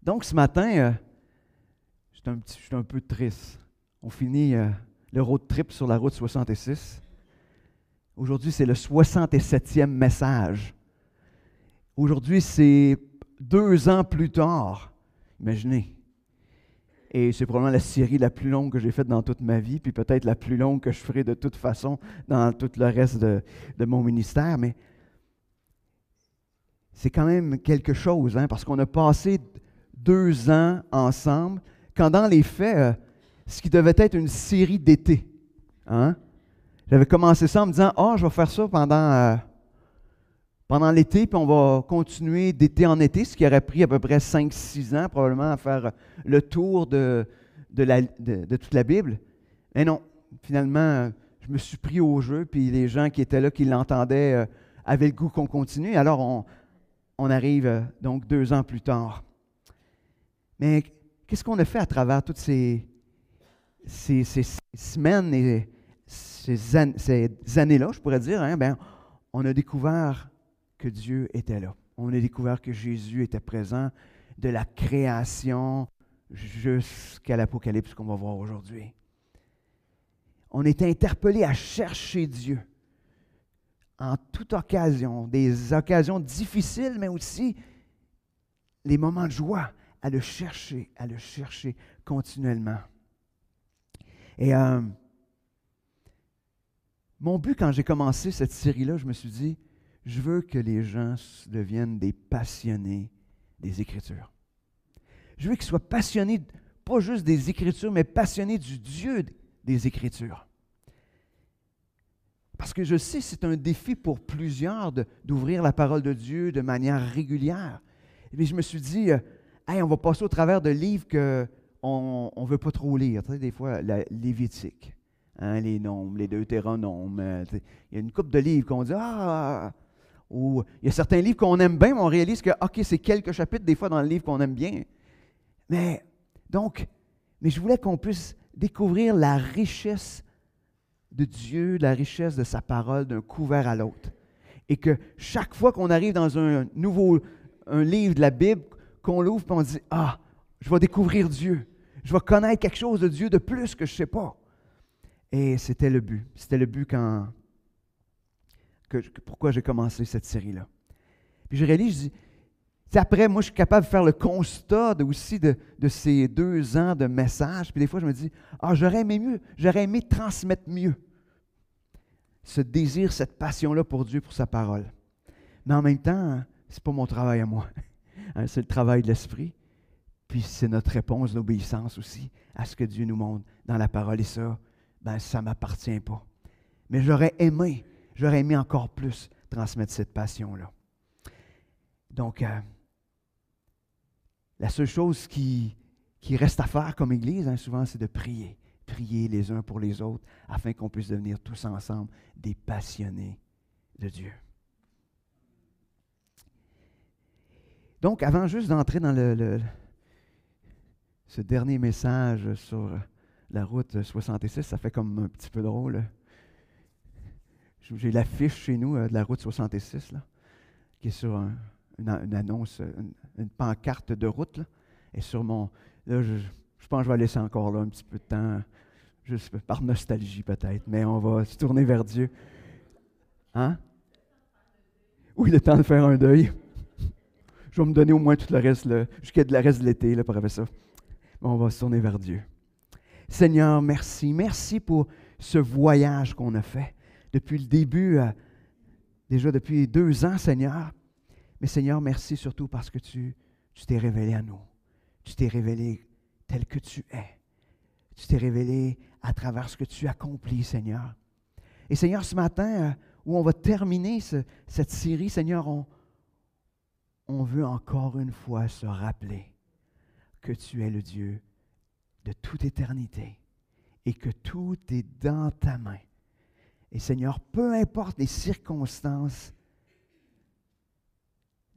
Donc, ce matin, je suis un peu triste. On finit le road trip sur la route 66. Aujourd'hui, c'est le 67e message. Aujourd'hui, c'est 2 ans plus tard. Imaginez. Et c'est probablement la série la plus longue que j'ai faite dans toute ma vie, puis peut-être la plus longue que je ferai de toute façon dans tout le reste de mon ministère. Mais c'est quand même quelque chose, hein, parce qu'on a passé 2 ans ensemble, quand dans les faits, ce qui devait être une série d'été. Hein? J'avais commencé ça en me disant, je vais faire ça pendant l'été, puis on va continuer d'été en été, ce qui aurait pris à peu près 5-6 ans probablement à faire le tour de toute la Bible. Mais non, finalement, je me suis pris au jeu, puis les gens qui étaient là, qui l'entendaient, avaient le goût qu'on continue. Alors, on arrive donc 2 ans plus tard. Mais qu'est-ce qu'on a fait à travers toutes ces semaines et ces années-là, je pourrais dire? Hein? On a découvert que Dieu était là. On a découvert que Jésus était présent de la création jusqu'à l'Apocalypse qu'on va voir aujourd'hui. On est interpellé à chercher Dieu en toute occasion, des occasions difficiles, mais aussi les moments de joie, à le chercher continuellement. Et mon but quand j'ai commencé cette série-là, je me suis dit, je veux que les gens deviennent des passionnés des Écritures. Je veux qu'ils soient passionnés, pas juste des Écritures, mais passionnés du Dieu des Écritures. Parce que je sais que c'est un défi pour plusieurs d'ouvrir la parole de Dieu de manière régulière. Mais je me suis dit, on va passer au travers de livres qu'on ne veut pas trop lire. Tu sais, des fois, la Lévitique, hein, les Nombres, les Deutéronomes. Il y a une couple de livres qu'on dit, ou il y a certains livres qu'on aime bien, mais on réalise que, c'est quelques chapitres des fois dans le livre qu'on aime bien. Mais je voulais qu'on puisse découvrir la richesse de Dieu, la richesse de sa parole d'un couvert à l'autre. Et que chaque fois qu'on arrive dans un livre de la Bible, qu'on l'ouvre et on dit, je vais découvrir Dieu. Je vais connaître quelque chose de Dieu de plus que je ne sais pas. Et c'était le but. C'était le but pourquoi j'ai commencé cette série-là. Puis je réalise, je dis, après, moi, je suis capable de faire le constat aussi de ces 2 ans de messages. Puis des fois, je me dis, j'aurais aimé transmettre mieux ce désir, cette passion-là pour Dieu, pour sa parole. Mais en même temps, c'est pas mon travail à moi. C'est le travail de l'Esprit. Puis c'est notre réponse, l'obéissance aussi à ce que Dieu nous montre dans la parole. Et ça, ça ne m'appartient pas. Mais j'aurais aimé encore plus transmettre cette passion-là. Donc, la seule chose qui reste à faire comme Église, souvent, c'est de prier. Prier les uns pour les autres, afin qu'on puisse devenir tous ensemble des passionnés de Dieu. Donc, avant juste d'entrer dans ce dernier message sur la route 66, ça fait comme un petit peu drôle. J'ai l'affiche chez nous de la route 66, là, qui est sur une annonce, une pancarte de route. Là, et sur mon... Là, je pense que je vais laisser encore là un petit peu de temps, juste par nostalgie peut-être, mais on va se tourner vers Dieu. Hein? Oui, le temps de faire un deuil. Je vais me donner au moins tout le reste, jusqu'à le reste de l'été, là, pour après ça. Mais on va se tourner vers Dieu. Seigneur, merci. Merci pour ce voyage qu'on a fait depuis le début, déjà depuis 2 ans, Seigneur. Mais Seigneur, merci surtout parce que tu t'es révélé à nous. Tu t'es révélé tel que tu es. Tu t'es révélé à travers ce que tu accomplis, Seigneur. Et Seigneur, ce matin, où on va terminer cette série, Seigneur, on veut encore une fois se rappeler que tu es le Dieu de toute éternité et que tout est dans ta main. Et Seigneur, peu importe les circonstances,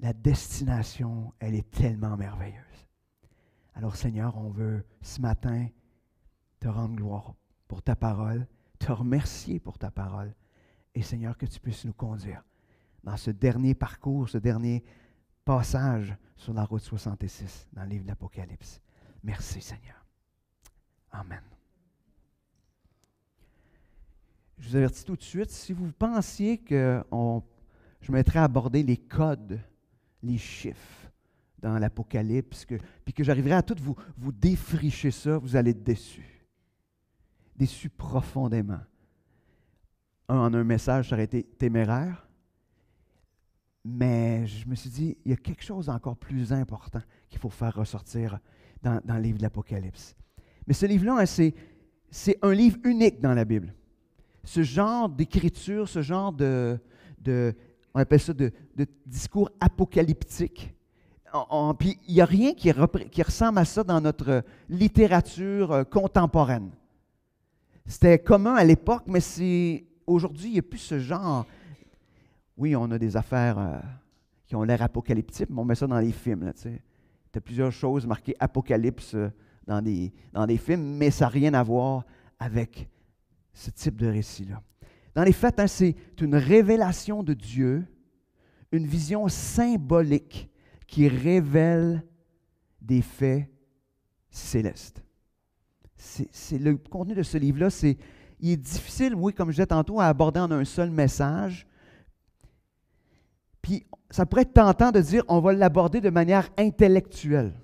la destination, elle est tellement merveilleuse. Alors Seigneur, on veut ce matin te rendre gloire pour ta parole, te remercier pour ta parole. Et Seigneur, que tu puisses nous conduire dans ce dernier parcours, ce dernier passage sur la route 66 dans le livre de l'Apocalypse. Merci Seigneur. Amen. Je vous avertis tout de suite, si vous pensiez que je mettrais à aborder les codes, les chiffres dans l'Apocalypse, puis que j'arriverais à tout vous défricher ça, vous allez être déçus. Déçus profondément. En un message, ça aurait été téméraire, mais je me suis dit, il y a quelque chose d'encore plus important qu'il faut faire ressortir dans le livre de l'Apocalypse. Mais ce livre-là, hein, c'est un livre unique dans la Bible. Ce genre d'écriture, ce genre on appelle ça de discours apocalyptique. Puis il n'y a rien qui ressemble à ça dans notre littérature contemporaine. C'était commun à l'époque, mais aujourd'hui, il n'y a plus ce genre. Oui, on a des affaires qui ont l'air apocalyptiques, mais on met ça dans les films. Tu as plusieurs choses marquées apocalypse dans des films, mais ça n'a rien à voir avec ce type de récit-là. Dans les faits, hein, c'est une révélation de Dieu, une vision symbolique qui révèle des faits célestes. C'est le contenu de ce livre-là. Il est difficile, oui, comme je disais tantôt, à aborder en un seul message. Puis, ça pourrait être tentant de dire on va l'aborder de manière intellectuelle.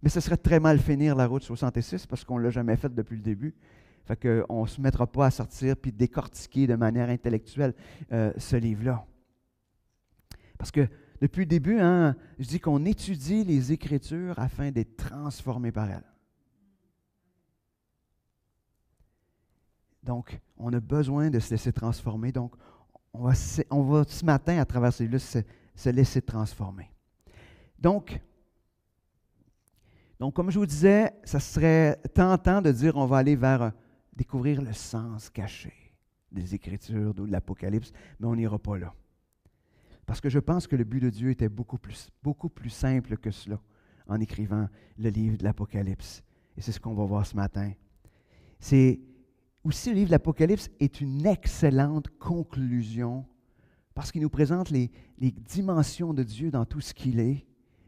Mais ce serait très mal finir la route 66 parce qu'on ne l'a jamais faite depuis le début. Fait qu'on ne se mettra pas à sortir puis décortiquer de manière intellectuelle ce livre-là. Parce que depuis le début, hein, je dis qu'on étudie les Écritures afin d'être transformés par elles. Donc, on a besoin de se laisser transformer. Donc, on va ce matin, à travers ce livre-là, se laisser transformer. Donc, comme je vous disais, ça serait tentant de dire on va aller vers découvrir le sens caché des Écritures, de l'Apocalypse, mais on n'ira pas là. Parce que je pense que le but de Dieu était beaucoup plus simple que cela en écrivant le livre de l'Apocalypse. Et c'est ce qu'on va voir ce matin. Aussi, le livre de l'Apocalypse est une excellente conclusion parce qu'il nous présente les dimensions de Dieu dans tout ce qu'il est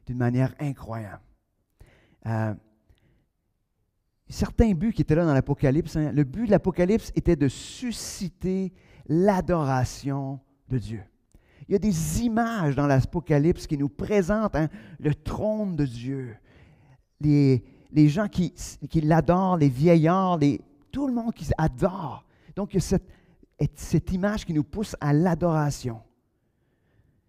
d'une manière incroyable. Certains buts qui étaient là dans l'Apocalypse, hein, le but de l'Apocalypse était de susciter l'adoration de Dieu. Il y a des images dans l'Apocalypse qui nous présentent le trône de Dieu, les gens qui l'adorent, les vieillards, tout le monde qui adore. Donc, il y a cette image qui nous pousse à l'adoration.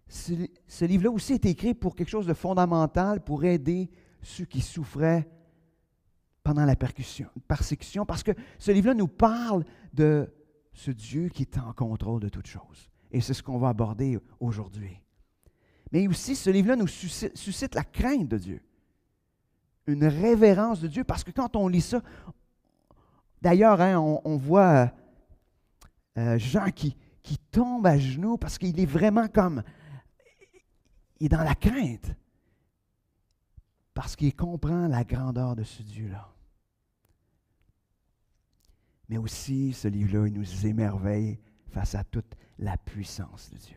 Ce livre-là aussi est écrit pour quelque chose de fondamental, pour aider ceux qui souffraient pendant la persécution, parce que ce livre-là nous parle de ce Dieu qui est en contrôle de toutes choses. Et c'est ce qu'on va aborder aujourd'hui. Mais aussi, ce livre-là nous suscite la crainte de Dieu, une révérence de Dieu, parce que quand on lit ça, d'ailleurs, hein, on voit Jean qui tombe à genoux parce qu'il est vraiment il est dans la crainte, parce qu'il comprend la grandeur de ce Dieu-là. Mais aussi, ce livre-là, il nous émerveille face à toute la puissance de Dieu.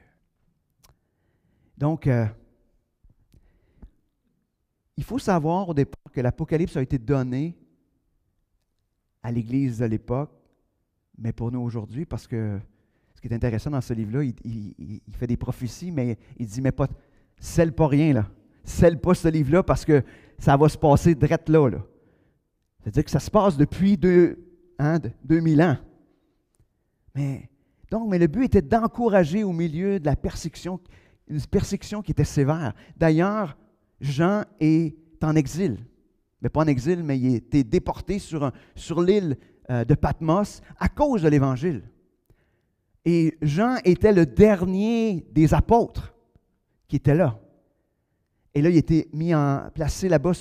Donc, il faut savoir au départ que l'Apocalypse a été donné à l'Église de l'époque, mais pour nous aujourd'hui, parce que ce qui est intéressant dans ce livre-là, il fait des prophéties, mais il dit, mais pas, scelle pas rien, là. Scelle pas ce livre-là parce que ça va se passer direct là. C'est-à-dire que ça se passe depuis 2000 ans. Mais le but était d'encourager au milieu de la persécution, une persécution qui était sévère. D'ailleurs, Jean est en exil. Mais pas en exil, mais il a été déporté sur l'île de Patmos à cause de l'Évangile. Et Jean était le dernier des apôtres qui était là. Et là, il a été placé là-bas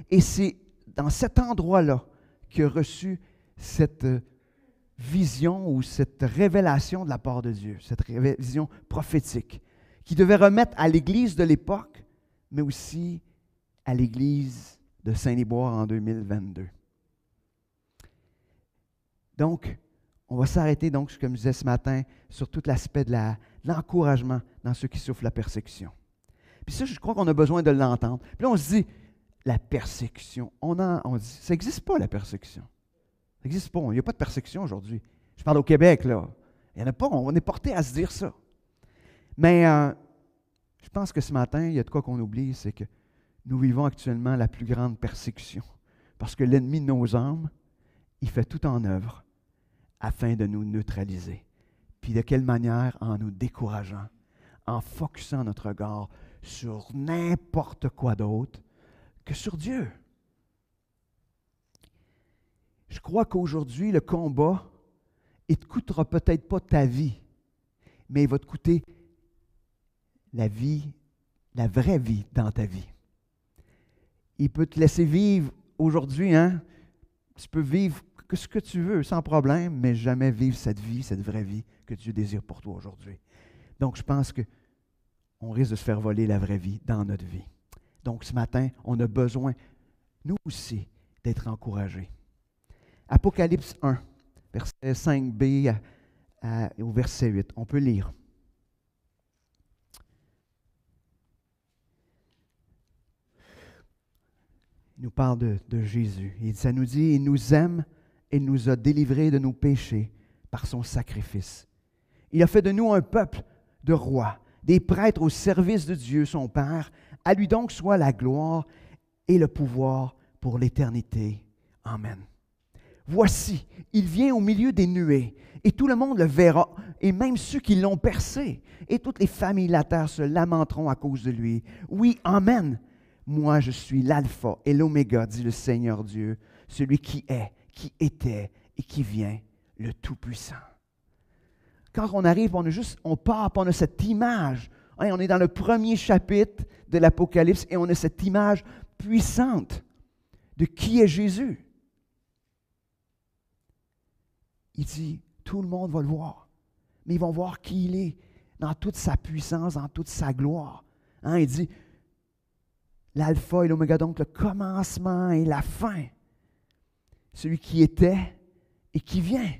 et c'est dans cet endroit-là qu'il a reçu cette vision ou cette révélation de la part de Dieu, cette vision prophétique, qui devait remettre à l'Église de l'époque, mais aussi à l'Église de Saint-Liboire en 2022. Donc, on va s'arrêter, comme je disais ce matin, sur tout l'aspect de l'encouragement dans ceux qui souffrent la persécution. Puis ça, je crois qu'on a besoin de l'entendre. Puis là, on se dit, la persécution. On dit, ça n'existe pas, la persécution. Ça n'existe pas. Il n'y a pas de persécution aujourd'hui. Je parle au Québec, là. Il n'y en a pas. On est porté à se dire ça. Mais je pense que ce matin, il y a de quoi qu'on oublie, c'est que nous vivons actuellement la plus grande persécution. Parce que l'ennemi de nos âmes, il fait tout en œuvre afin de nous neutraliser. Puis de quelle manière? En nous décourageant, en focusant notre regard sur n'importe quoi d'autre que sur Dieu. Je crois qu'aujourd'hui, le combat, il ne te coûtera peut-être pas ta vie, mais il va te coûter la vie, la vraie vie dans ta vie. Il peut te laisser vivre aujourd'hui, hein? Tu peux vivre ce que tu veux sans problème, mais jamais vivre cette vie, cette vraie vie que Dieu désire pour toi aujourd'hui. Donc, je pense qu'on risque de se faire voler la vraie vie dans notre vie. Donc, ce matin, on a besoin, nous aussi, d'être encouragés. Apocalypse 1, verset 5b au verset 8. On peut lire. Il nous parle de Jésus. Et ça nous dit, il nous aime et nous a délivrés de nos péchés par son sacrifice. Il a fait de nous un peuple de rois, des prêtres au service de Dieu, son Père. À lui donc soit la gloire et le pouvoir pour l'éternité. Amen. Voici, il vient au milieu des nuées, et tout le monde le verra, et même ceux qui l'ont percé, et toutes les familles de la terre se lamenteront à cause de lui. Oui, amen. Moi, je suis l'alpha et l'oméga, dit le Seigneur Dieu, celui qui est, qui était et qui vient, le Tout-Puissant. Quand on arrive, on part, on a cette image. Hein, on est dans le premier chapitre de l'Apocalypse et on a cette image puissante de qui est Jésus. Il dit, tout le monde va le voir, mais ils vont voir qui il est dans toute sa puissance, dans toute sa gloire. Hein, il dit, l'alpha et l'oméga, donc le commencement et la fin. Celui qui était et qui vient.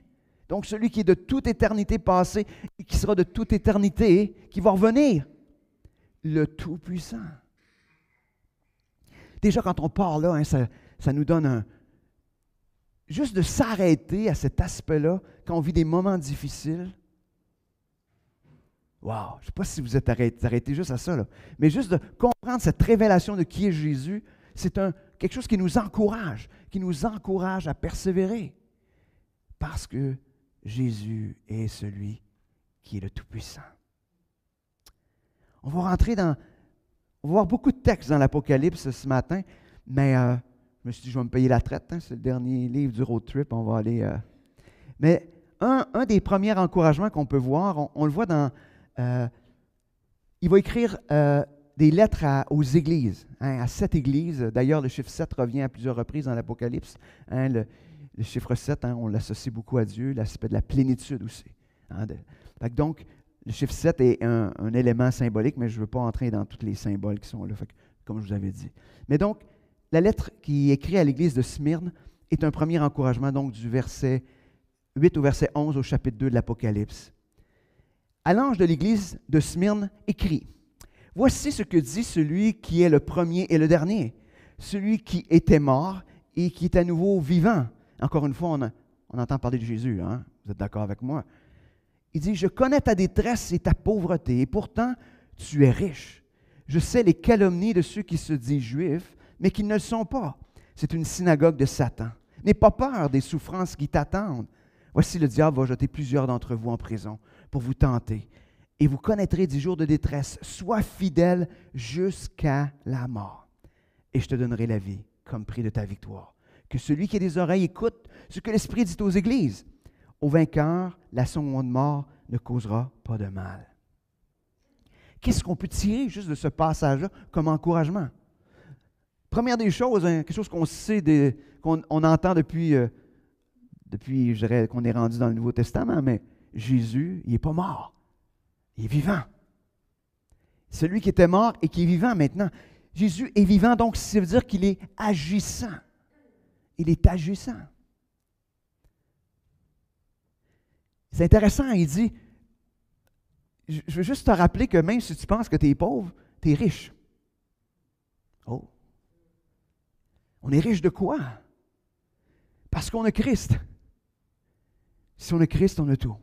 Donc celui qui est de toute éternité passée et qui sera de toute éternité, qui va revenir. Le Tout-Puissant. Déjà, quand on part là, hein, ça nous donne juste de s'arrêter à cet aspect-là, quand on vit des moments difficiles. Wow! Je ne sais pas si vous êtes arrêté juste à ça, là. Mais juste de comprendre cette révélation de qui est Jésus, c'est quelque chose qui nous encourage à persévérer. Parce que Jésus est celui qui est le Tout-Puissant. On va voir beaucoup de textes dans l'Apocalypse ce matin, mais je me suis dit, je vais me payer la traite, hein, c'est le dernier livre du road trip, on va aller... Mais un des premiers encouragements qu'on peut voir, on le voit dans... il va écrire des lettres aux églises, hein, à 7 églises. D'ailleurs, le chiffre 7 revient à plusieurs reprises dans l'Apocalypse. Hein, le chiffre 7, hein, on l'associe beaucoup à Dieu, l'aspect de la plénitude aussi. Hein, donc, le chiffre 7 est un élément symbolique, mais je ne veux pas entrer dans tous les symboles qui sont là, comme je vous avais dit. Mais donc, la lettre qui est écrite à l'église de Smyrne est un premier encouragement, donc du verset 8 au verset 11 au chapitre 2 de l'Apocalypse. À l'ange de l'église de Smyrne, écrit, « Voici ce que dit celui qui est le premier et le dernier, celui qui était mort et qui est à nouveau vivant. » Encore une fois, on entend parler de Jésus, hein? Vous êtes d'accord avec moi? Il dit, « Je connais ta détresse et ta pauvreté, et pourtant tu es riche. Je sais les calomnies de ceux qui se disent juifs, mais qui ne le sont pas. C'est une synagogue de Satan. N'aie pas peur des souffrances qui t'attendent. Voici le diable va jeter plusieurs d'entre vous en prison pour vous tenter, et vous connaîtrez des jours de détresse. Sois fidèle jusqu'à la mort, et je te donnerai la vie comme prix de ta victoire. Que celui qui a des oreilles écoute ce que l'Esprit dit aux églises. Au vainqueur, la seconde mort ne causera pas de mal. » Qu'est-ce qu'on peut tirer juste de ce passage-là comme encouragement? Première des choses, hein, quelque chose qu'on sait, qu'on entend depuis, je dirais qu'on est rendu dans le Nouveau Testament, mais Jésus, il n'est pas mort. Il est vivant. Celui qui était mort et qui est vivant maintenant. Jésus est vivant, donc ça veut dire qu'il est agissant. Il est agissant. C'est intéressant, il dit, je veux juste te rappeler que même si tu penses que tu es pauvre, tu es riche. Oh! On est riche de quoi? Parce qu'on a Christ. Si on a Christ, on a tout.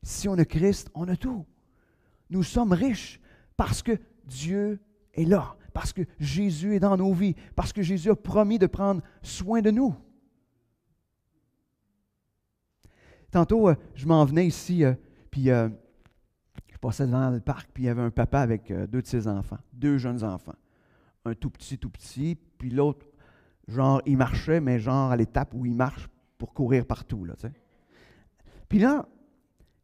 Si on a Christ, on a tout. Nous sommes riches parce que Dieu est là, parce que Jésus est dans nos vies, parce que Jésus a promis de prendre soin de nous. Tantôt, je m'en venais ici, puis je passais devant le parc, puis il y avait un papa avec deux de ses enfants, deux jeunes enfants. Un tout petit, puis l'autre, genre, il marchait, mais genre à l'étape où il marche pour courir partout, là, tu sais. Puis là,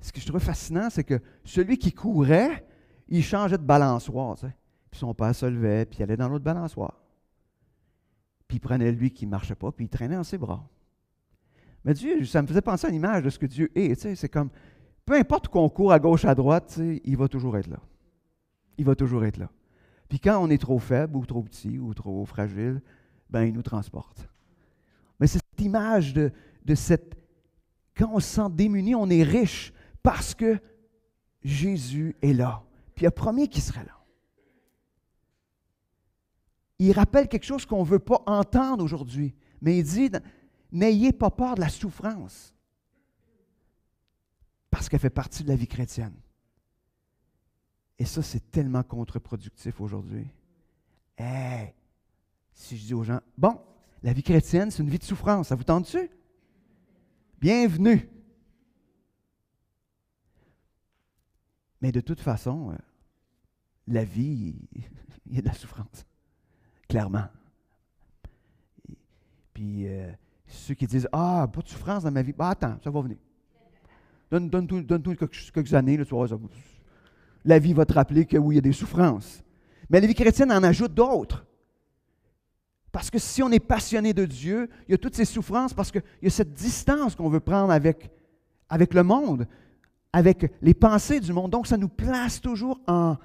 ce que je trouvais fascinant, c'est que celui qui courait, il changeait de balançoire, tu sais. Puis son père se levait, puis il allait dans l'autre balançoire. Puis il prenait lui qui ne marchait pas, puis il traînait dans ses bras. Mais Dieu, ça me faisait penser à l'image de ce que Dieu est, tu sais. C'est comme, peu importe qu'on court à gauche, à droite, tu sais, il va toujours être là. Il va toujours être là. Puis quand on est trop faible, ou trop petit, ou trop fragile, ben il nous transporte. Mais c'est cette image de cette... Quand on se sent démuni, on est riche parce que Jésus est là. Puis il a promis qu'il serait là. Il rappelle quelque chose qu'on ne veut pas entendre aujourd'hui. Mais il dit, n'ayez pas peur de la souffrance. Parce qu'elle fait partie de la vie chrétienne. Et ça, c'est tellement contre-productif aujourd'hui. Hey, si je dis aux gens, bon, la vie chrétienne, c'est une vie de souffrance. Ça vous tente-tu? Bienvenue. Mais de toute façon, la vie, il y a de la souffrance. Clairement. Puis, ceux qui disent, ah, pas de souffrance dans ma vie, bah, attends, ça va venir. Donne-toi quelques années, là, tu vois, la vie va te rappeler que oui, il y a des souffrances. Mais la vie chrétienne en ajoute d'autres. Parce que si on est passionné de Dieu, il y a toutes ces souffrances parce qu'il y a cette distance qu'on veut prendre avec le monde, avec les pensées du monde. Donc, ça nous place toujours en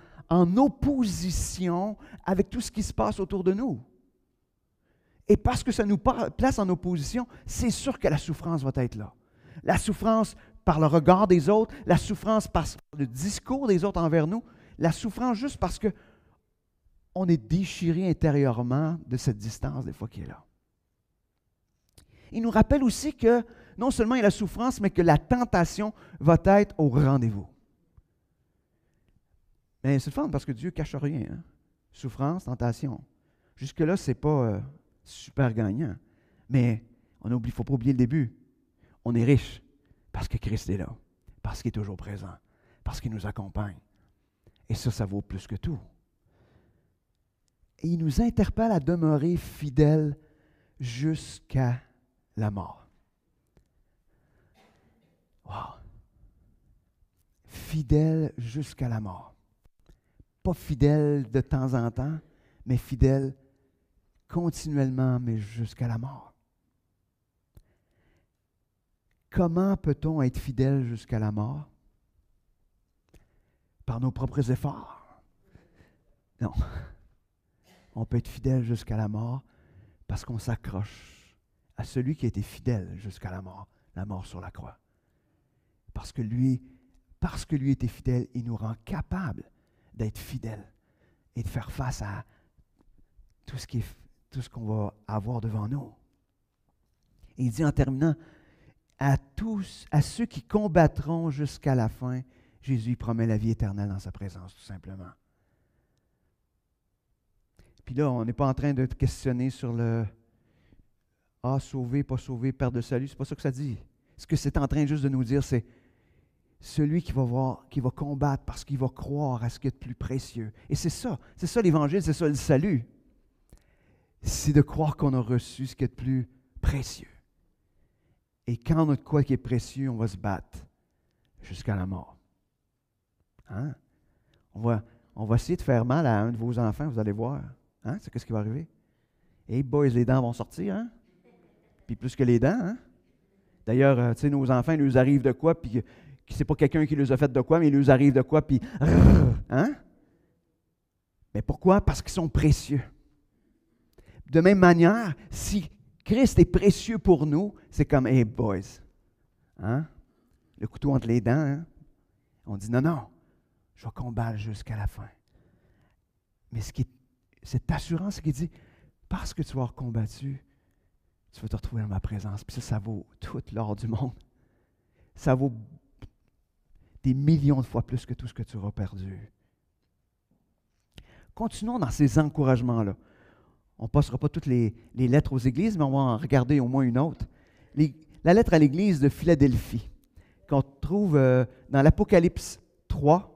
opposition avec tout ce qui se passe autour de nous. Et parce que ça nous place en opposition, c'est sûr que la souffrance va être là. La souffrance par le regard des autres, la souffrance par le discours des autres envers nous, la souffrance juste parce que on est déchiré intérieurement de cette distance des fois qui est là. Il nous rappelle aussi que non seulement il y a la souffrance, mais que la tentation va être au rendez-vous. Mais c'est le fun parce que Dieu ne cache rien. Hein? Souffrance, tentation. Jusque-là, ce n'est pas super gagnant. Mais il ne faut pas oublier le début. On est riche parce que Christ est là, parce qu'il est toujours présent, parce qu'il nous accompagne. Et ça vaut plus que tout. Et il nous interpelle à demeurer fidèles jusqu'à la mort. Wow! Fidèle jusqu'à la mort. Pas fidèle de temps en temps, mais fidèle continuellement, mais jusqu'à la mort. Comment peut-on être fidèle jusqu'à la mort? Par nos propres efforts? Non. On peut être fidèle jusqu'à la mort parce qu'on s'accroche à celui qui a été fidèle jusqu'à la mort sur la croix. Parce que lui était fidèle, il nous rend capables d'être fidèles et de faire face à tout ce qu'on va avoir devant nous. Et il dit en terminant, à ceux qui combattront jusqu'à la fin, Jésus promet la vie éternelle dans sa présence, tout simplement. Puis là, on n'est pas en train de te questionner sur le sauver, pas sauver, perte de salut. C'est pas ça que ça dit. Ce que c'est en train juste de nous dire, c'est celui qui va combattre parce qu'il va croire à ce qui est de plus précieux. Et c'est ça l'Évangile, c'est ça le salut. C'est de croire qu'on a reçu ce qui est de plus précieux. Et quand on a de quoi qui est précieux, on va se battre jusqu'à la mort. Hein? On va essayer de faire mal à un de vos enfants, vous allez voir. Hein? C'est ce qui va arriver. Hey boys, les dents vont sortir, hein? Puis plus que les dents, hein? D'ailleurs, tu sais, nos enfants, ils nous arrivent de quoi, puis c'est pas quelqu'un qui les a fait de quoi, mais il nous arrive de quoi, puis hein? Mais pourquoi? Parce qu'ils sont précieux. De même manière, si Christ est précieux pour nous, c'est comme, hey boys, hein? Le couteau entre les dents, hein? On dit, non, je vais combattre jusqu'à la fin. Mais ce Cette assurance qui dit, parce que tu vas avoir combattu, tu vas te retrouver dans ma présence. Puis ça vaut tout l'or du monde. Ça vaut des millions de fois plus que tout ce que tu auras perdu. Continuons dans ces encouragements-là. On ne passera pas toutes les lettres aux églises, mais on va en regarder au moins une autre. La lettre à l'église de Philadelphie, qu'on trouve dans l'Apocalypse 3,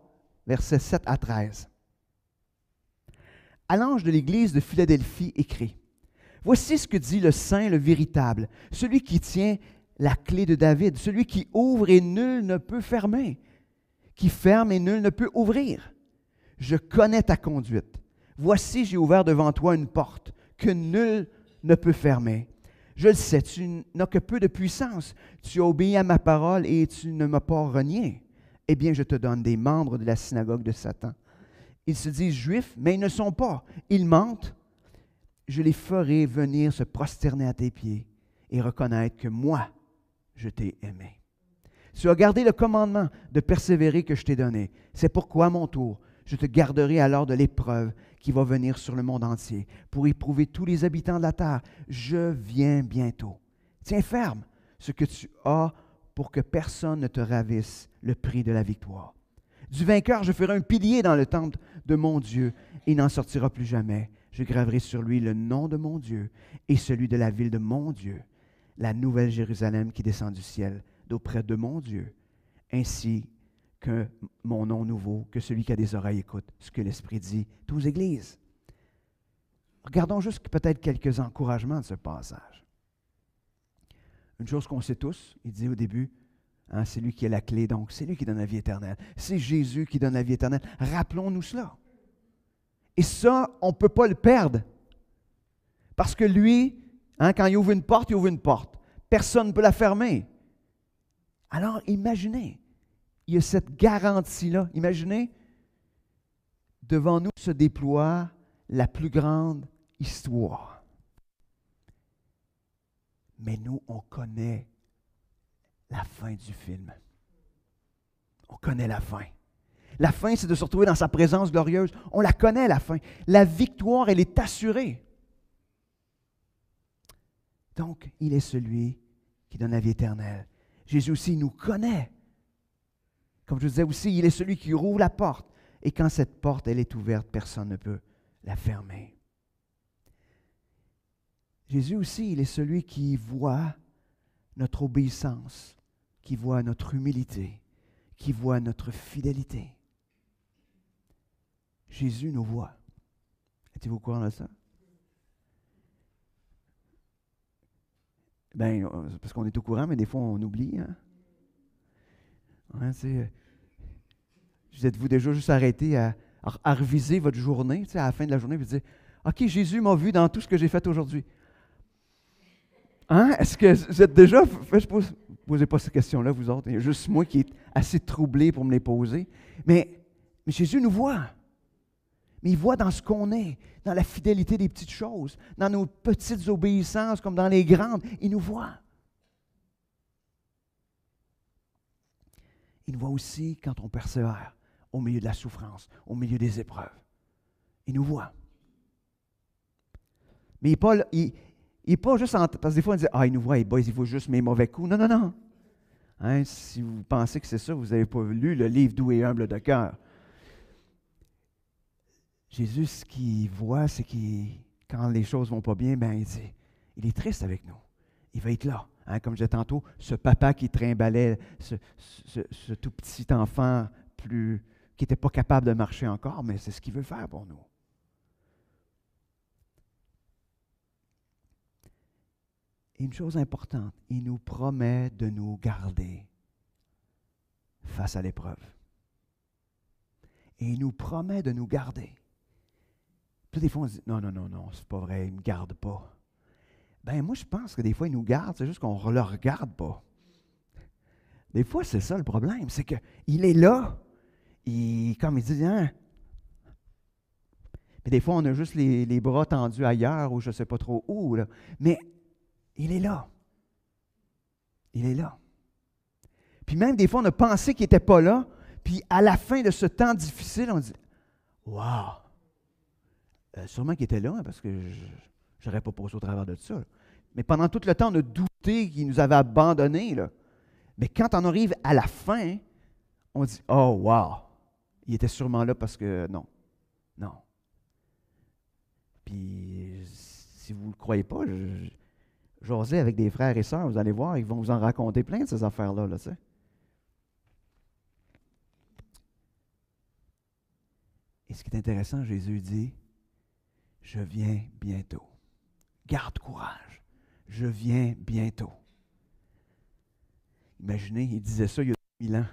versets 7 à 13. À l'ange de l'église de Philadelphie écrit, « Voici ce que dit le Saint, le véritable, celui qui tient la clé de David, celui qui ouvre et nul ne peut fermer, qui ferme et nul ne peut ouvrir. Je connais ta conduite. Voici, j'ai ouvert devant toi une porte que nul ne peut fermer. Je le sais, tu n'as que peu de puissance. Tu as obéi à ma parole et tu ne m'as pas renié. Eh bien, je te donne des membres de la synagogue de Satan. Ils se disent juifs, mais ils ne sont pas. Ils mentent. Je les ferai venir se prosterner à tes pieds et reconnaître que moi, je t'ai aimé. Tu as gardé le commandement de persévérer que je t'ai donné. C'est pourquoi, à mon tour, je te garderai alors de l'épreuve qui va venir sur le monde entier pour éprouver tous les habitants de la terre. Je viens bientôt. Tiens ferme ce que tu as pour que personne ne te ravisse le prix de la victoire. Du vainqueur, je ferai un pilier dans le temple de mon Dieu et il n'en sortira plus jamais. Je graverai sur lui le nom de mon Dieu et celui de la ville de mon Dieu, la nouvelle Jérusalem qui descend du ciel d'auprès de mon Dieu, ainsi que mon nom nouveau, que celui qui a des oreilles écoute ce que l'Esprit dit aux églises. Regardons juste peut-être quelques encouragements de ce passage. Une chose qu'on sait tous, il dit au début, hein, c'est lui qui a la clé, donc c'est lui qui donne la vie éternelle. C'est Jésus qui donne la vie éternelle. Rappelons-nous cela. Et ça, on ne peut pas le perdre. Parce que lui, hein, quand il ouvre une porte, il ouvre une porte. Personne ne peut la fermer. Alors, imaginez, il y a cette garantie-là. Imaginez, devant nous se déploie la plus grande histoire. Mais nous, on connaît la fin du film. On connaît la fin. La fin, c'est de se retrouver dans sa présence glorieuse. On la connaît, la fin. La victoire, elle est assurée. Donc, il est celui qui donne la vie éternelle. Jésus aussi nous connaît. Comme je vous disais aussi, il est celui qui rouvre la porte. Et quand cette porte, elle est ouverte, personne ne peut la fermer. Jésus aussi, il est celui qui voit notre obéissance, qui voit notre humilité, qui voit notre fidélité. Jésus nous voit. Êtes-vous au courant de ça? Bien, parce qu'on est au courant, mais des fois, on oublie. Hein? Ouais, vous êtes-vous déjà juste arrêté à reviser votre journée, à la fin de la journée, vous dites, OK, Jésus m'a vu dans tout ce que j'ai fait aujourd'hui. Hein? Est-ce que vous êtes déjà... Je ne posez pas ces questions-là, vous autres. Il y a juste moi qui est assez troublé pour me les poser. Mais Jésus nous voit. Mais il voit dans ce qu'on est, dans la fidélité des petites choses, dans nos petites obéissances comme dans les grandes. Il nous voit. Il nous voit aussi quand on persévère au milieu de la souffrance, au milieu des épreuves. Il nous voit. Mais il n'est pas juste parce que des fois on dit « Ah, il nous voit, il voit juste mes mauvais coups. » Non, non, non. Hein, si vous pensez que c'est ça, vous n'avez pas lu le livre Doux et humble de cœur. Jésus, ce qu'il voit, c'est que quand les choses ne vont pas bien, ben, il est triste avec nous. Il va être là. Hein, comme je disais tantôt, ce papa qui trimbalait ce tout petit enfant qui n'était pas capable de marcher encore, mais c'est ce qu'il veut faire pour nous. Et une chose importante, il nous promet de nous garder face à l'épreuve. Et il nous promet de nous garder. Puis des fois, on se dit, non, c'est pas vrai, il ne me garde pas. Ben moi, je pense que des fois, il nous garde, c'est juste qu'on ne le regarde pas. Des fois, c'est ça le problème, c'est qu'il est là, comme il dit, hein. Mais des fois, on a juste les bras tendus ailleurs ou je ne sais pas trop où, là. Mais il est là. Il est là. Puis même des fois, on a pensé qu'il n'était pas là, puis à la fin de ce temps difficile, on dit, wow! Sûrement qu'il était là, hein, parce que je n'aurais pas passé au travers de ça. Là. Mais pendant tout le temps, on a douté qu'il nous avait abandonnés. Là. Mais quand on arrive à la fin, on dit, oh, wow, il était sûrement là parce que non. Non. Puis, si vous ne le croyez pas, j'osais avec des frères et sœurs, vous allez voir, ils vont vous en raconter plein de ces affaires-là. Là, tu sais. Et ce qui est intéressant, Jésus dit, je viens bientôt. Garde courage. Je viens bientôt. Imaginez, il disait ça il y a 2000 ans.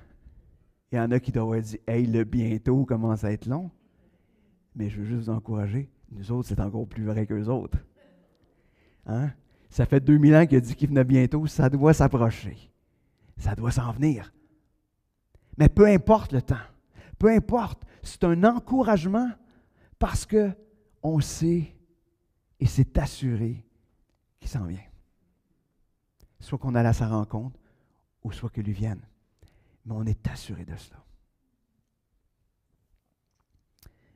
Il y en a qui doivent avoir dit, hey, le bientôt commence à être long. Mais je veux juste vous encourager. Nous autres, c'est encore plus vrai qu'eux autres. Hein? Ça fait 2000 ans qu'il a dit qu'il venait bientôt. Ça doit s'approcher. Ça doit s'en venir. Mais peu importe le temps. Peu importe. C'est un encouragement parce qu'on sait et c'est assuré qu'il s'en vient. Soit qu'on allait à sa rencontre ou soit qu'il lui vienne. Mais on est assuré de cela.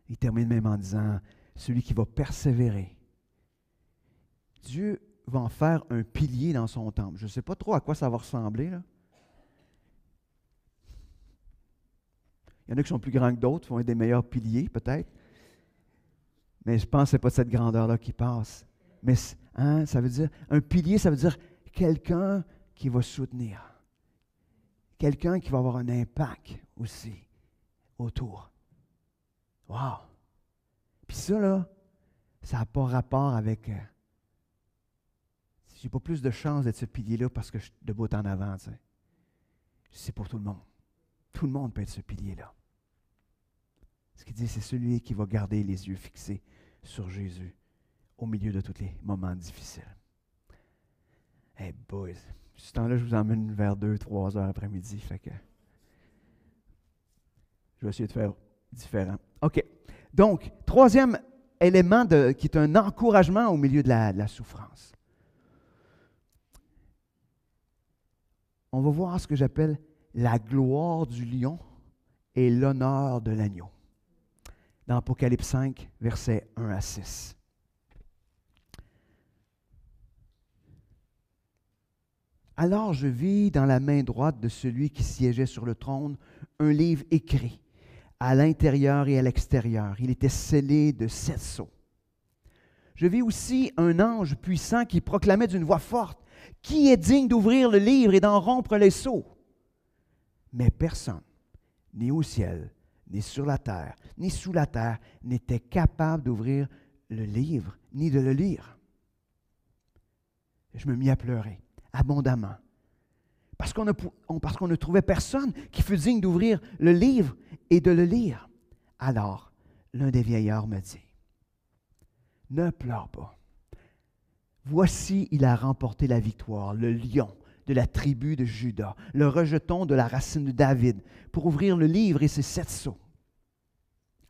Il termine même en disant, celui qui va persévérer, Dieu va en faire un pilier dans son temple. Je ne sais pas trop à quoi ça va ressembler. Là. Il y en a qui sont plus grands que d'autres, qui vont être des meilleurs piliers peut-être. Mais je pense que ce n'est pas de cette grandeur-là qui passe. Mais hein, ça veut dire, un pilier, ça veut dire quelqu'un qui va soutenir. Quelqu'un qui va avoir un impact aussi autour. Wow! Puis ça, là, ça n'a pas rapport avec... j'ai pas plus de chance d'être ce pilier-là parce que je suis debout en avant, tu sais. C'est pour tout le monde. Tout le monde peut être ce pilier-là. Ce qu'il dit, c'est celui qui va garder les yeux fixés sur Jésus au milieu de tous les moments difficiles. Hey boys, ce temps-là, je vous emmène vers 2-3 heures après-midi, fait que je vais essayer de faire différent. OK. Donc, troisième élément qui est un encouragement au milieu de la souffrance. On va voir ce que j'appelle la gloire du lion et l'honneur de l'agneau. Dans Apocalypse 5, versets 1 à 6. Alors je vis dans la main droite de celui qui siégeait sur le trône un livre écrit à l'intérieur et à l'extérieur. Il était scellé de 7 sceaux. Je vis aussi un ange puissant qui proclamait d'une voix forte, « Qui est digne d'ouvrir le livre et d'en rompre les sceaux? » Mais personne, ni au ciel, ni sur la terre, ni sous la terre, n'était capable d'ouvrir le livre, ni de le lire. Je me mis à pleurer abondamment, parce qu'on ne trouvait personne qui fût digne d'ouvrir le livre et de le lire. Alors, l'un des vieillards me dit, « Ne pleure pas. Voici, il a remporté la victoire, le lion de la tribu de Juda, le rejeton de la racine de David, pour ouvrir le livre et ses 7 sceaux. »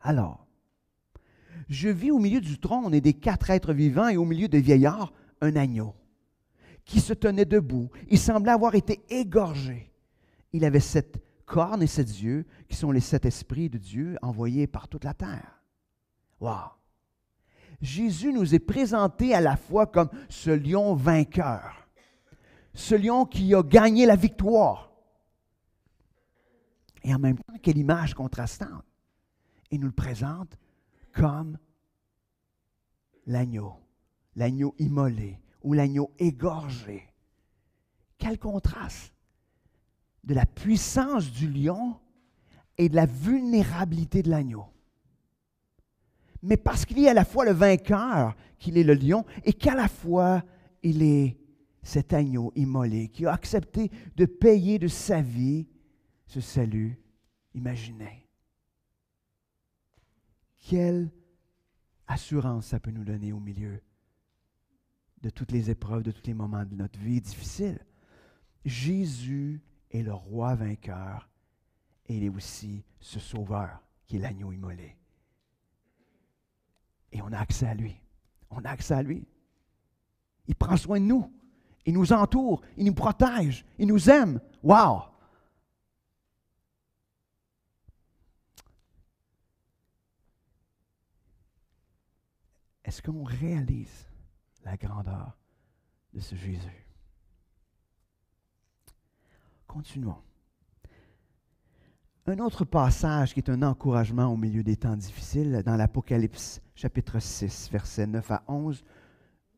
Alors, je vis au milieu du trône et des 4 êtres vivants et au milieu des vieillards un agneau qui se tenait debout. Il semblait avoir été égorgé. Il avait 7 cornes et 7 yeux, qui sont les 7 esprits de Dieu envoyés par toute la terre. Wow! Jésus nous est présenté à la fois comme ce lion vainqueur, ce lion qui a gagné la victoire. Et en même temps, quelle image contrastante! Il nous le présente comme l'agneau immolé ou l'agneau égorgé. Quel contraste de la puissance du lion et de la vulnérabilité de l'agneau. Mais parce qu'il est à la fois le vainqueur, qu'il est le lion, et qu'à la fois il est cet agneau immolé qui a accepté de payer de sa vie ce salut, imaginez. Quelle assurance ça peut nous donner au milieu de toutes les épreuves, de tous les moments de notre vie difficiles. Jésus est le roi vainqueur et il est aussi ce sauveur qui est l'agneau immolé. Et on a accès à lui. On a accès à lui. Il prend soin de nous. Il nous entoure. Il nous protège. Il nous aime. Wow! Est-ce qu'on réalise la grandeur de ce Jésus? Continuons. Un autre passage qui est un encouragement au milieu des temps difficiles, dans l'Apocalypse, chapitre 6, versets 9 à 11.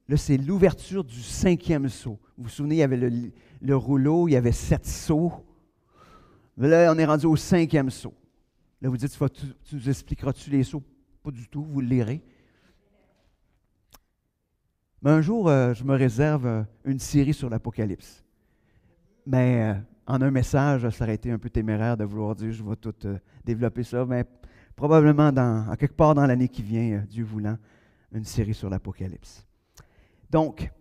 Là, c'est l'ouverture du 5e sceau. Vous vous souvenez, il y avait le rouleau, il y avait 7 sceaux. Mais là, on est rendu au 5e sceau. Là, vous dites, tu nous expliqueras-tu les sceaux? Pas du tout, vous le lirez. Mais un jour, je me réserve une série sur l'Apocalypse. Mais en un message, ça aurait été un peu téméraire de vouloir dire, je vais tout développer ça, mais probablement à quelque part dans l'année qui vient, Dieu voulant, une série sur l'Apocalypse. Donc,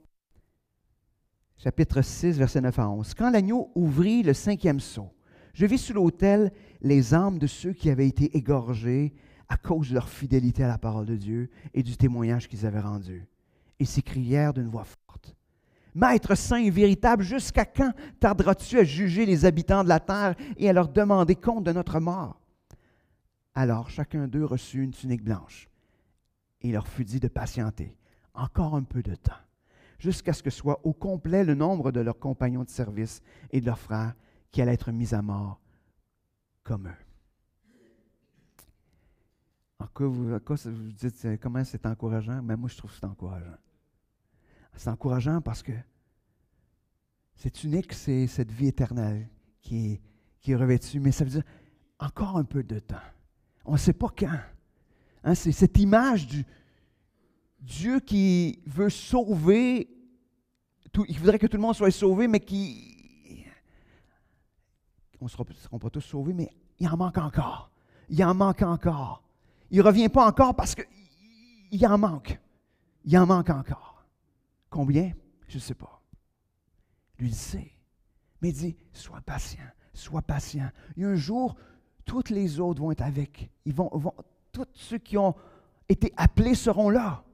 chapitre 6, versets 9 à 11. Quand l'agneau ouvrit le 5e sceau, je vis sous l'autel les âmes de ceux qui avaient été égorgés à cause de leur fidélité à la parole de Dieu et du témoignage qu'ils avaient rendu. Ils s'écrièrent d'une voix forte. Maître saint et véritable, jusqu'à quand tarderas-tu à juger les habitants de la terre et à leur demander compte de notre mort? Alors chacun d'eux reçut une tunique blanche, et il leur fut dit de patienter encore un peu de temps, jusqu'à ce que soit au complet le nombre de leurs compagnons de service et de leurs frères qui allaient être mis à mort comme eux. En quoi vous dites comment c'est encourageant? Mais moi, je trouve que c'est encourageant. C'est encourageant parce que c'est unique, c'est cette vie éternelle qui est revêtue, mais ça veut dire encore un peu de temps. On ne sait pas quand. Hein, c'est cette image du Dieu qui veut sauver, il voudrait que tout le monde soit sauvé, mais on ne sera pas tous sauvés, mais il en manque encore. Il en manque encore. Il ne revient pas encore parce qu'il en manque. Il en manque encore. Combien? Je ne sais pas. Lui, il sait. Mais il dit, sois patient, sois patient. Il y a un jour, toutes les autres vont être avec. Tous ceux qui ont été appelés seront là.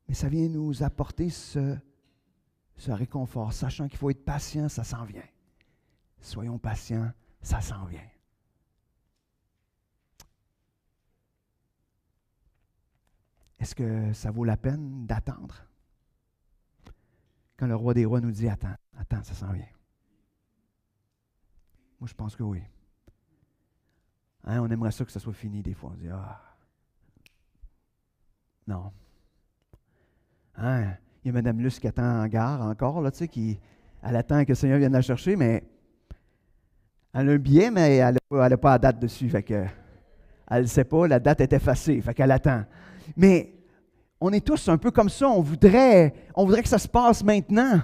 Mais ça vient nous apporter ce réconfort, sachant qu'il faut être patient, ça s'en vient. Soyons patients, ça s'en vient. Est-ce que ça vaut la peine d'attendre? Quand le roi des rois nous dit, attends, ça s'en vient. Moi, je pense que oui. Hein, on aimerait ça que ça soit fini des fois. On dit, non. Hein, il y a Mme Luce qui attend en gare encore, là, tu sais, elle attend que le Seigneur vienne la chercher, mais elle a un billet, mais elle n'a pas la date dessus. Fait que, elle ne sait pas, la date est effacée, fait qu'elle attend. Mais on est tous un peu comme ça, on voudrait que ça se passe maintenant.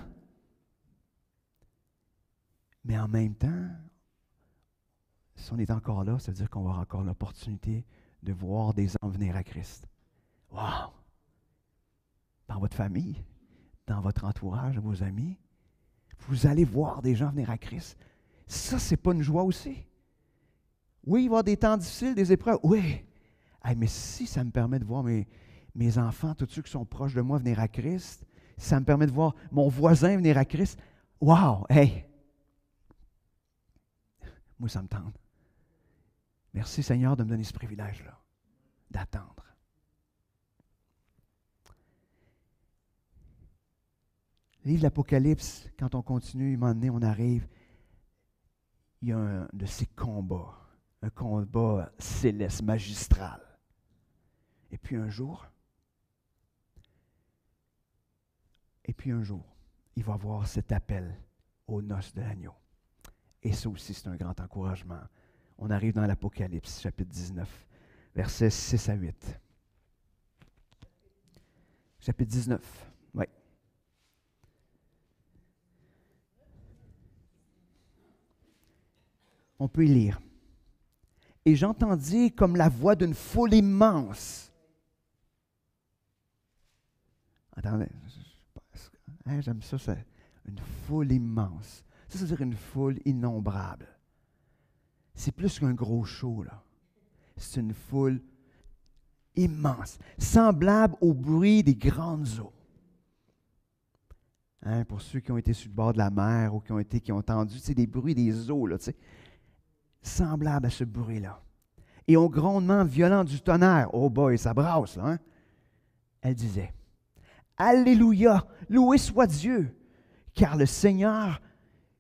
Mais en même temps, si on est encore là, ça veut dire qu'on va avoir encore l'opportunité de voir des gens venir à Christ. Wow! Dans votre famille, dans votre entourage, vos amis, vous allez voir des gens venir à Christ. Ça, c'est pas une joie aussi? Oui, il va y avoir des temps difficiles, des épreuves. Oui. Hey, mais si ça me permet de voir mes enfants, tous ceux qui sont proches de moi venir à Christ, si ça me permet de voir mon voisin venir à Christ, wow! Hey! Moi, ça me tente. Merci Seigneur de me donner ce privilège-là, d'attendre. Le livre de l'Apocalypse, quand on continue, à un moment donné, on arrive, il y a un de ces combats, un combat céleste, magistral. Et puis un jour, il va avoir cet appel aux noces de l'agneau. Et ça aussi, c'est un grand encouragement. On arrive dans l'Apocalypse, chapitre 19, versets 6 à 8. Chapitre 19, oui. On peut y lire. Et j'entendis comme la voix d'une foule immense. Attendez, j'aime ça, c'est une foule immense. Ça veut dire une foule innombrable. C'est plus qu'un gros show, là. C'est une foule immense, semblable au bruit des grandes eaux. Hein, pour ceux qui ont été sur le bord de la mer ou qui ont entendu des bruits des eaux, là, semblable à ce bruit-là. et au grondement violent du tonnerre, oh boy, ça brasse, là, hein? Elle disait, Alléluia, loué soit Dieu, car le Seigneur,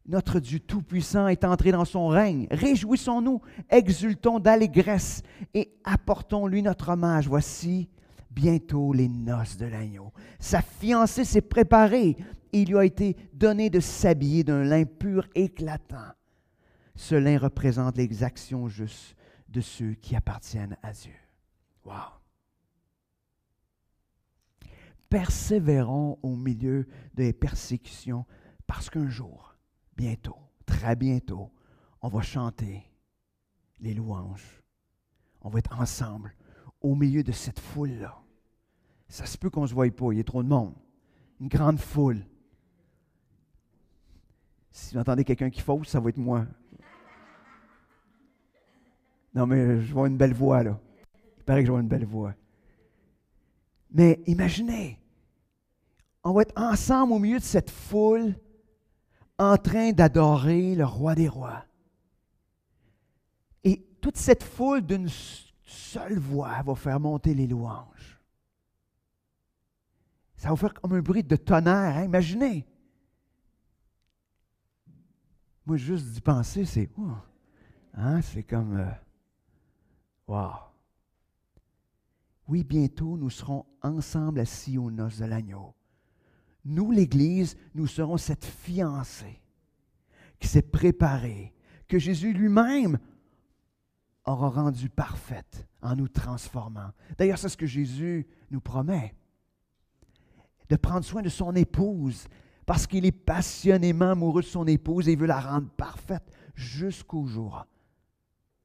notre Dieu Tout-Puissant, est entré dans son règne. Réjouissons-nous, exultons d'allégresse et apportons-lui notre hommage. Voici bientôt les noces de l'agneau. Sa fiancée s'est préparée et il lui a été donné de s'habiller d'un lin pur éclatant. Ce lin représente les actions justes de ceux qui appartiennent à Dieu. Wow! Persévérons au milieu des persécutions parce qu'un jour, bientôt, très bientôt, on va chanter les louanges. On va être ensemble au milieu de cette foule-là. Ça se peut qu'on ne se voie pas, il y a trop de monde. Une grande foule. Si vous entendez quelqu'un qui fausse, ça va être moi. Non, mais je vois une belle voix, là. Il paraît que je vois une belle voix. Mais imaginez, on va être ensemble au milieu de cette foule en train d'adorer le roi des rois. Et toute cette foule d'une seule voix va faire monter les louanges. Ça va faire comme un bruit de tonnerre, hein? Imaginez. Moi, juste d'y penser, c'est... hein? C'est comme... wow! Oui, bientôt, nous serons ensemble assis aux noces de l'agneau. Nous, l'Église, nous serons cette fiancée qui s'est préparée, que Jésus lui-même aura rendue parfaite en nous transformant. D'ailleurs, c'est ce que Jésus nous promet, de prendre soin de son épouse, parce qu'il est passionnément amoureux de son épouse et il veut la rendre parfaite jusqu'au jour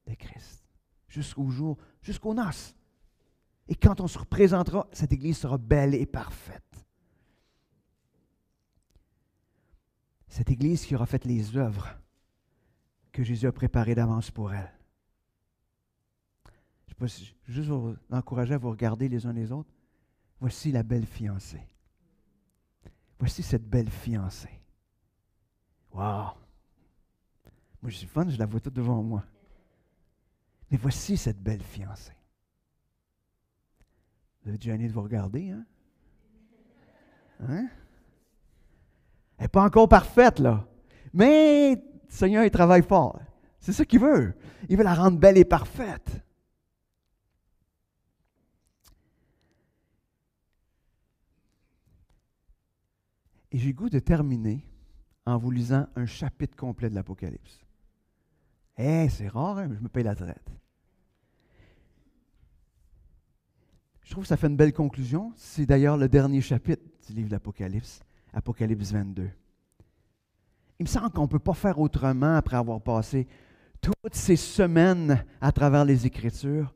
de Christ, jusqu'au jour, jusqu'aux noces. Et quand on se représentera, cette Église sera belle et parfaite. Cette Église qui aura fait les œuvres que Jésus a préparées d'avance pour elle. Je sais pas si, juste vous encourager à vous regarder les uns les autres. Voici la belle fiancée. Voici cette belle fiancée. Wow! Moi, je suis fun, je la vois toute devant moi. Mais voici cette belle fiancée. Vous êtes gêné de vous regarder, hein? Hein? Elle n'est pas encore parfaite, là. Mais le Seigneur, il travaille fort. C'est ça qu'il veut. Il veut la rendre belle et parfaite. Et j'ai le goût de terminer en vous lisant un chapitre complet de l'Apocalypse. C'est rare, hein? Je me paye la traite. Je trouve que ça fait une belle conclusion. C'est d'ailleurs le dernier chapitre du livre de l'Apocalypse, Apocalypse 22. Il me semble qu'on ne peut pas faire autrement après avoir passé toutes ces semaines à travers les Écritures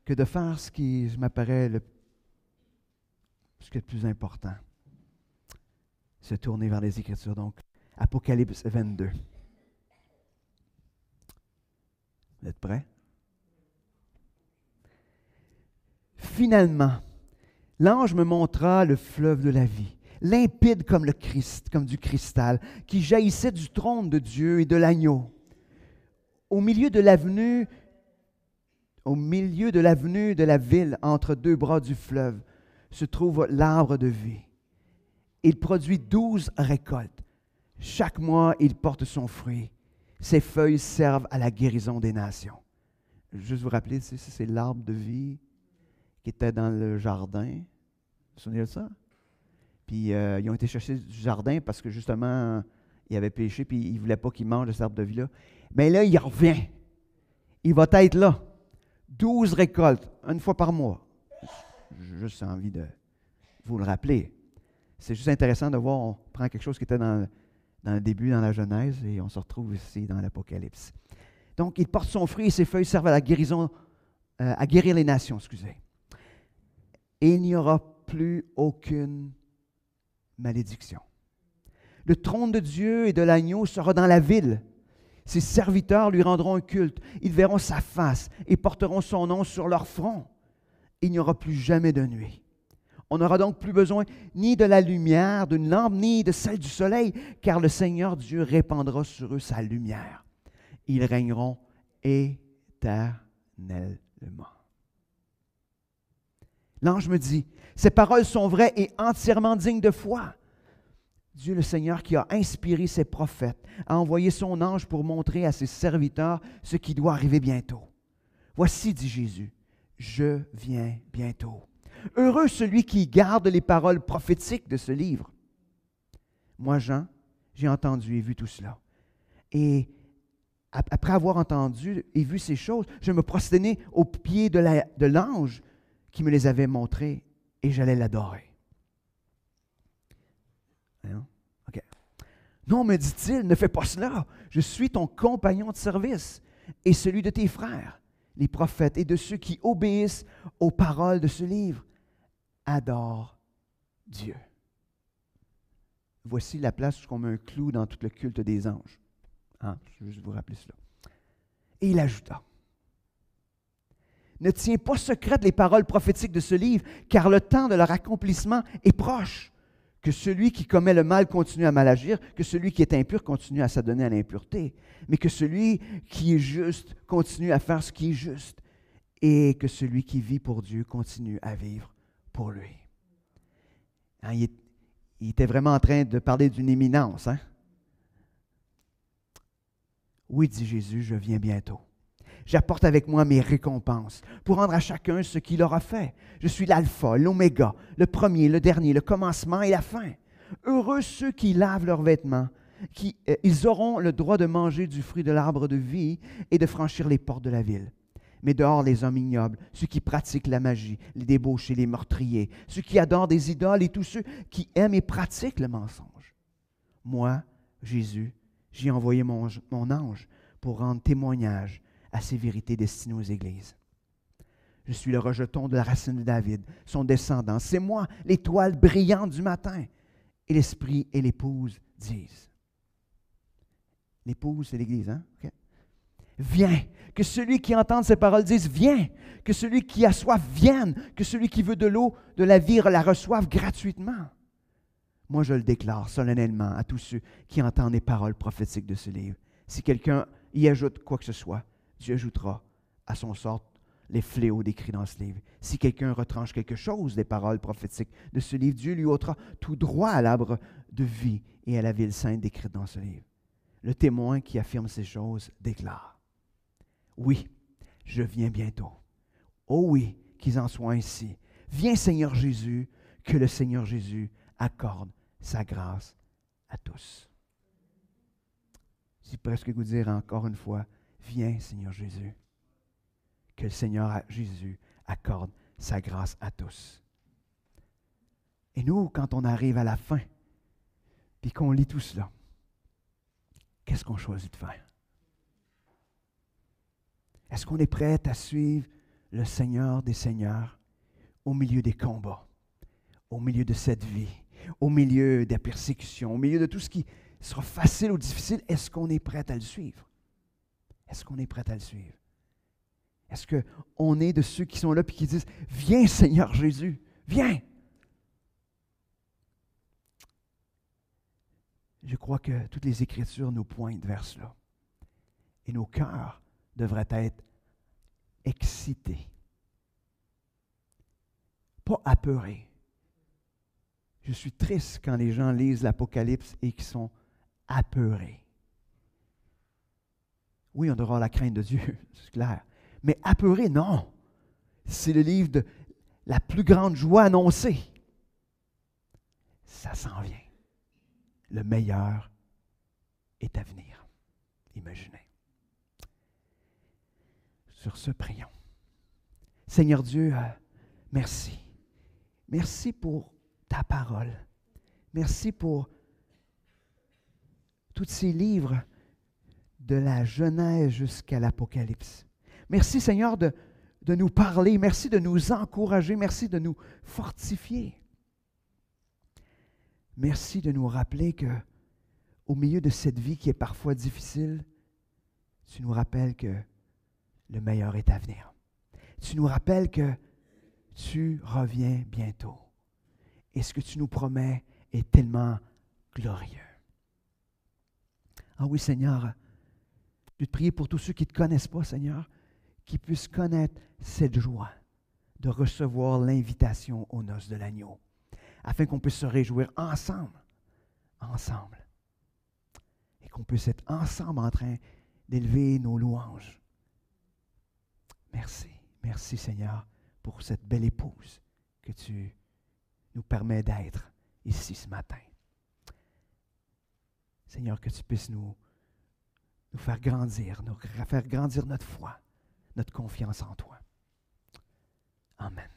que de faire ce qui m'apparaît ce qui est le plus important. Se tourner vers les Écritures. Donc, Apocalypse 22. Vous êtes prêts? Finalement, l'ange me montra le fleuve de la vie, limpide comme le Christ, comme du cristal, qui jaillissait du trône de Dieu et de l'agneau. Au milieu de l'avenue de la ville, entre deux bras du fleuve, se trouve l'arbre de vie. Il produit 12 récoltes. Chaque mois, il porte son fruit. Ses feuilles servent à la guérison des nations. Juste vous rappeler, c'est l'arbre de vie qui était dans le jardin. Vous vous souvenez de ça? Puis ils ont été cherchés du jardin parce que justement, ils avaient péché puis ils ne voulaient pas qu'ils mangent de cet arbre de vie-là. Mais là, il revient. Il va être là. 12 récoltes, une fois par mois. J'ai juste envie de vous le rappeler. C'est juste intéressant de voir, on prend quelque chose qui était dans le début, dans la Genèse, et on se retrouve ici dans l'Apocalypse. Donc, il porte son fruit et ses feuilles servent à la guérison, à guérir les nations, excusez. Et il n'y aura plus aucune malédiction. Le trône de Dieu et de l'agneau sera dans la ville. Ses serviteurs lui rendront un culte. Ils verront sa face et porteront son nom sur leur front. Il n'y aura plus jamais de nuit. On n'aura donc plus besoin ni de la lumière d'une lampe, ni de celle du soleil, car le Seigneur Dieu répandra sur eux sa lumière. Ils régneront éternellement. L'ange me dit, ces paroles sont vraies et entièrement dignes de foi. Dieu le Seigneur qui a inspiré ses prophètes a envoyé son ange pour montrer à ses serviteurs ce qui doit arriver bientôt. Voici, dit Jésus, je viens bientôt. Heureux celui qui garde les paroles prophétiques de ce livre. Moi, Jean, j'ai entendu et vu tout cela. Et après avoir entendu et vu ces choses, je me prosternai aux pieds de l'ange qui me les avait montrées et j'allais l'adorer. OK. Non, me dit-il, ne fais pas cela. Je suis ton compagnon de service et celui de tes frères, les prophètes et de ceux qui obéissent aux paroles de ce livre. Adore Dieu. Voici la place où on met un clou dans tout le culte des anges. Je vais juste vous rappeler cela. Et il ajouta, ne tiens pas secrètes les paroles prophétiques de ce livre, car le temps de leur accomplissement est proche. Que celui qui commet le mal continue à mal agir, que celui qui est impur continue à s'adonner à l'impureté, mais que celui qui est juste continue à faire ce qui est juste, et que celui qui vit pour Dieu continue à vivre pour lui. Il était vraiment en train de parler d'une éminence. Oui, dit Jésus, je viens bientôt. J'apporte avec moi mes récompenses pour rendre à chacun ce qu'il aura fait. Je suis l'alpha, l'oméga, le premier, le dernier, le commencement et la fin. Heureux ceux qui lavent leurs vêtements, ils auront le droit de manger du fruit de l'arbre de vie et de franchir les portes de la ville. Mais dehors, les hommes ignobles, ceux qui pratiquent la magie, les débauchés, les meurtriers, ceux qui adorent des idoles et tous ceux qui aiment et pratiquent le mensonge. Moi, Jésus, j'ai envoyé mon ange pour rendre témoignage à ces vérités destinées aux églises. Je suis le rejeton de la racine de David, son descendant. C'est moi, l'étoile brillante du matin. Et l'esprit et l'épouse disent. L'épouse, c'est l'Église, hein? Okay. Viens, que celui qui entende ces paroles dise, viens, que celui qui a soif vienne, que celui qui veut de l'eau de la vie la reçoive gratuitement. Moi, je le déclare solennellement à tous ceux qui entendent les paroles prophétiques de ce livre. Si quelqu'un y ajoute quoi que ce soit, Dieu ajoutera à son sort les fléaux décrits dans ce livre. Si quelqu'un retranche quelque chose des paroles prophétiques de ce livre, Dieu lui ôtera tout droit à l'arbre de vie et à la ville sainte décrite dans ce livre. Le témoin qui affirme ces choses déclare, oui, je viens bientôt. Oh oui, qu'ils en soient ainsi. Viens Seigneur Jésus, que le Seigneur Jésus accorde sa grâce à tous. J'ai presque vous dire encore une fois, viens Seigneur Jésus, que le Seigneur Jésus accorde sa grâce à tous. Et nous, quand on arrive à la fin, puis qu'on lit tout cela, qu'est-ce qu'on choisit de faire? Est-ce qu'on est prêt à suivre le Seigneur des Seigneurs au milieu des combats, au milieu de cette vie, au milieu des persécutions, au milieu de tout ce qui sera facile ou difficile? Est-ce qu'on est prêt à le suivre? Est-ce qu'on est prêt à le suivre? Est-ce qu'on est de ceux qui sont là et qui disent, viens Seigneur Jésus, viens! Je crois que toutes les Écritures nous pointent vers cela. Et nos cœurs devraient être excités. Pas apeurés. Je suis triste quand les gens lisent l'Apocalypse et qu'ils sont apeurés. Oui, on doit avoir la crainte de Dieu, c'est clair. Mais apeurés, non. C'est le livre de la plus grande joie annoncée. Ça s'en vient. Le meilleur est à venir. Imaginez. Sur ce, prions. Seigneur Dieu, merci. Merci pour ta parole. Merci pour tous ces livres de la Genèse jusqu'à l'Apocalypse. Merci Seigneur de nous parler. Merci de nous encourager. Merci de nous fortifier. Merci de nous rappeler que, au milieu de cette vie qui est parfois difficile, tu nous rappelles que le meilleur est à venir. Tu nous rappelles que tu reviens bientôt. Et ce que tu nous promets est tellement glorieux. Ah oui, Seigneur, je vais te prier pour tous ceux qui ne te connaissent pas, Seigneur, qu'ils puissent connaître cette joie de recevoir l'invitation aux noces de l'agneau, afin qu'on puisse se réjouir ensemble, et qu'on puisse être ensemble en train d'élever nos louanges. Merci, merci Seigneur pour cette belle épouse que tu nous permets d'être ici ce matin. Seigneur, que tu puisses nous faire grandir notre foi, notre confiance en toi. Amen.